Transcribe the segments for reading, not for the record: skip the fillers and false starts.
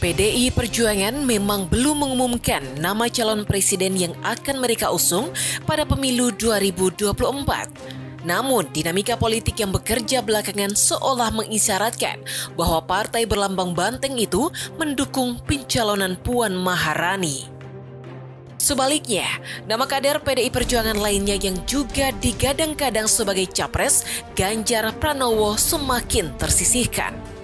PDI Perjuangan memang belum mengumumkan nama calon presiden yang akan mereka usung pada pemilu 2024. Namun, dinamika politik yang bekerja belakangan seolah mengisyaratkan bahwa partai berlambang banteng itu mendukung pencalonan Puan Maharani. Sebaliknya, nama kader PDI Perjuangan lainnya yang juga digadang-gadang sebagai capres, Ganjar Pranowo, semakin tersisihkan.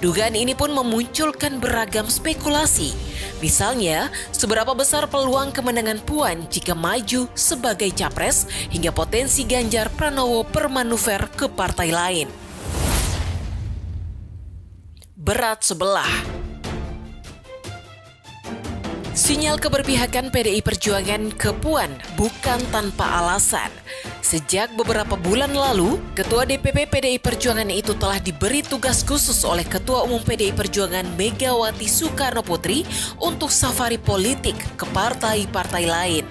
Dugaan ini pun memunculkan beragam spekulasi. Misalnya, seberapa besar peluang kemenangan Puan jika maju sebagai capres hingga potensi Ganjar Pranowo bermanuver ke partai lain. Berat sebelah. Sinyal keberpihakan PDI Perjuangan ke Puan bukan tanpa alasan. Sejak beberapa bulan lalu, Ketua DPP PDI Perjuangan itu telah diberi tugas khusus oleh Ketua Umum PDI Perjuangan Megawati Soekarnoputri untuk safari politik ke partai-partai lain.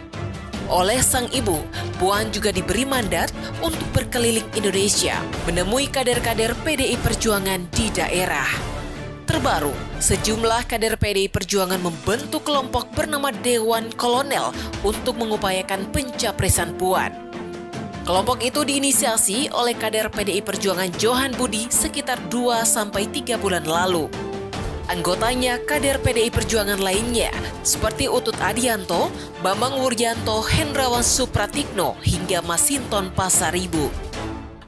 Oleh sang ibu, Puan juga diberi mandat untuk berkeliling Indonesia, menemui kader-kader PDI Perjuangan di daerah. Terbaru, sejumlah kader PDI Perjuangan membentuk kelompok bernama Dewan Kolonel untuk mengupayakan pencapresan Puan. Kelompok itu diinisiasi oleh kader PDI Perjuangan Johan Budi sekitar 2-3 bulan lalu. Anggotanya kader PDI Perjuangan lainnya seperti Utut Adianto, Bambang Wuryanto, Hendrawan Supratikno, hingga Masinton Pasaribu.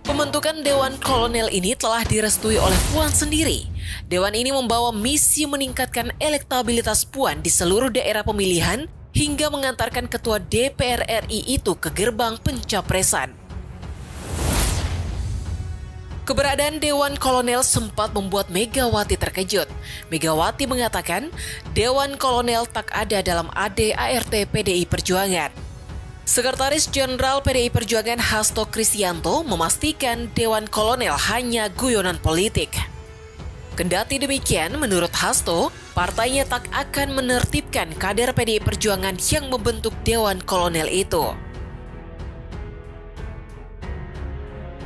Pembentukan Dewan Kolonel ini telah direstui oleh Puan sendiri. Dewan ini membawa misi meningkatkan elektabilitas Puan di seluruh daerah pemilihan hingga mengantarkan Ketua DPR RI itu ke gerbang pencapresan. Keberadaan Dewan Kolonel sempat membuat Megawati terkejut. Megawati mengatakan Dewan Kolonel tak ada dalam ADART PDI Perjuangan. Sekretaris Jenderal PDI Perjuangan Hasto Kristianto memastikan Dewan Kolonel hanya guyonan politik. Kendati demikian, menurut Hasto, partainya tak akan menertibkan kader PDI Perjuangan yang membentuk Dewan Kolonel itu.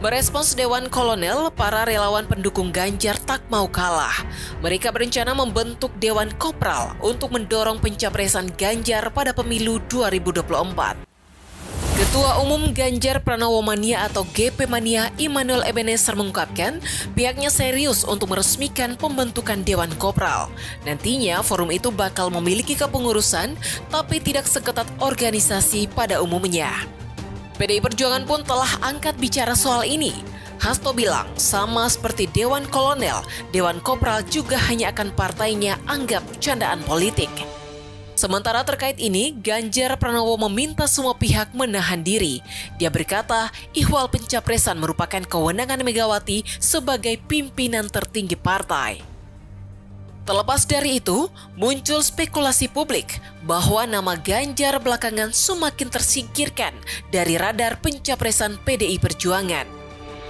Merespons Dewan Kolonel, para relawan pendukung Ganjar tak mau kalah. Mereka berencana membentuk Dewan Kopral untuk mendorong pencapresan Ganjar pada pemilu 2024. Ketua Umum Ganjar Pranowo Mania atau GP Mania Immanuel Ebenezer mengungkapkan pihaknya serius untuk meresmikan pembentukan Dewan Kopral. Nantinya forum itu bakal memiliki kepengurusan tapi tidak seketat organisasi pada umumnya. PDI Perjuangan pun telah angkat bicara soal ini. Hasto bilang sama seperti Dewan Kolonel, Dewan Kopral juga hanya akan partainya anggap candaan politik. Sementara terkait ini, Ganjar Pranowo meminta semua pihak menahan diri. Dia berkata, ihwal pencapresan merupakan kewenangan Megawati sebagai pimpinan tertinggi partai. Terlepas dari itu, muncul spekulasi publik bahwa nama Ganjar belakangan semakin tersingkirkan dari radar pencapresan PDI Perjuangan.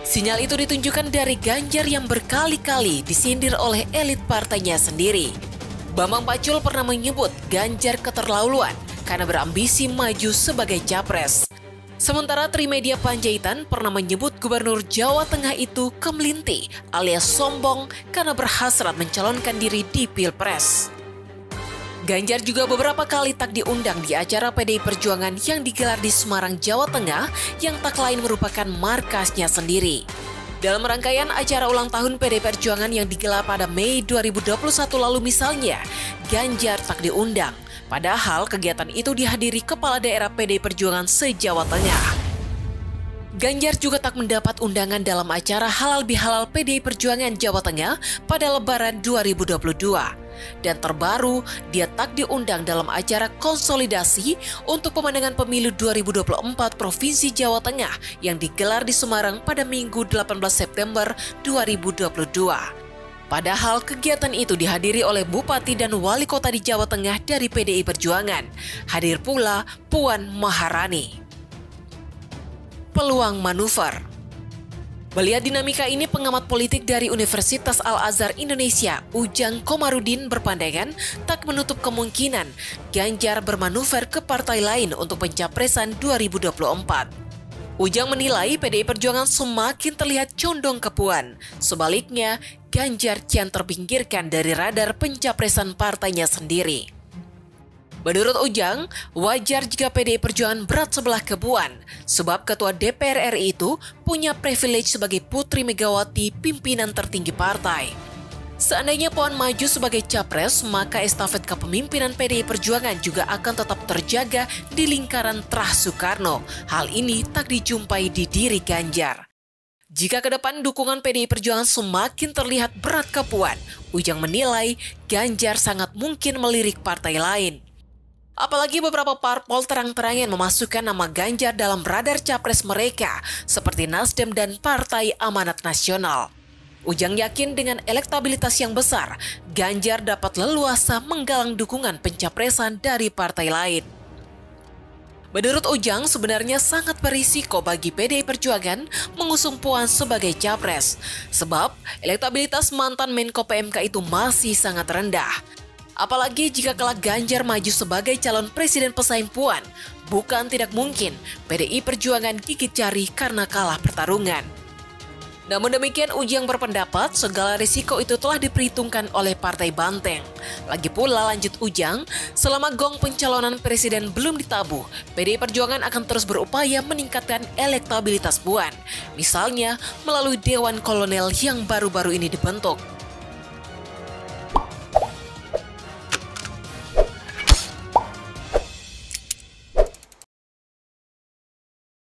Sinyal itu ditunjukkan dari Ganjar yang berkali-kali disindir oleh elit partainya sendiri. Bambang Pacul pernah menyebut Ganjar keterlaluan karena berambisi maju sebagai capres. Sementara Trimedia Panjaitan pernah menyebut Gubernur Jawa Tengah itu kemelinti alias sombong karena berhasrat mencalonkan diri di Pilpres. Ganjar juga beberapa kali tak diundang di acara PDI Perjuangan yang digelar di Semarang, Jawa Tengah yang tak lain merupakan markasnya sendiri. Dalam rangkaian acara ulang tahun PDI Perjuangan yang digelar pada Mei 2021 lalu misalnya, Ganjar tak diundang. Padahal kegiatan itu dihadiri Kepala Daerah PDI Perjuangan se-Jawa Tengah. Ganjar juga tak mendapat undangan dalam acara Halal Bihalal PDI Perjuangan Jawa Tengah pada Lebaran 2022. Dan terbaru, dia tak diundang dalam acara konsolidasi untuk pemenangan pemilu 2024 Provinsi Jawa Tengah yang digelar di Semarang pada Minggu 18 September 2022. Padahal kegiatan itu dihadiri oleh Bupati dan Wali Kota di Jawa Tengah dari PDI Perjuangan. Hadir pula Puan Maharani. Peluang manuver. Melihat dinamika ini, pengamat politik dari Universitas Al-Azhar Indonesia, Ujang Komarudin berpandangan tak menutup kemungkinan Ganjar bermanuver ke partai lain untuk pencapresan 2024. Ujang menilai PDI Perjuangan semakin terlihat condong ke Puan. Sebaliknya, Ganjar kian terpinggirkan dari radar pencapresan partainya sendiri. Menurut Ujang, wajar jika PDI Perjuangan berat sebelah kebuan, sebab Ketua DPR RI itu punya privilege sebagai Putri Megawati, pimpinan tertinggi partai. Seandainya Puan maju sebagai capres, maka estafet kepemimpinan PDI Perjuangan juga akan tetap terjaga di lingkaran Trah Soekarno. Hal ini tak dijumpai di diri Ganjar. Jika ke depan dukungan PDI Perjuangan semakin terlihat berat ke Puan, Ujang menilai Ganjar sangat mungkin melirik partai lain. Apalagi beberapa parpol terang-terangan memasukkan nama Ganjar dalam radar capres mereka, seperti Nasdem dan Partai Amanat Nasional. Ujang yakin dengan elektabilitas yang besar, Ganjar dapat leluasa menggalang dukungan pencapresan dari partai lain. Menurut Ujang, sebenarnya sangat berisiko bagi PDI Perjuangan mengusung Puan sebagai capres, sebab elektabilitas mantan Menko PMK itu masih sangat rendah. Apalagi jika kelak Ganjar maju sebagai calon presiden pesaing Puan, bukan tidak mungkin PDI Perjuangan gigit jari karena kalah pertarungan. Namun demikian, Ujang berpendapat segala risiko itu telah diperhitungkan oleh Partai Banteng. Lagi pula, lanjut Ujang, selama gong pencalonan presiden belum ditabuh, PDI Perjuangan akan terus berupaya meningkatkan elektabilitas Puan. Misalnya melalui Dewan Kolonel yang baru-baru ini dibentuk.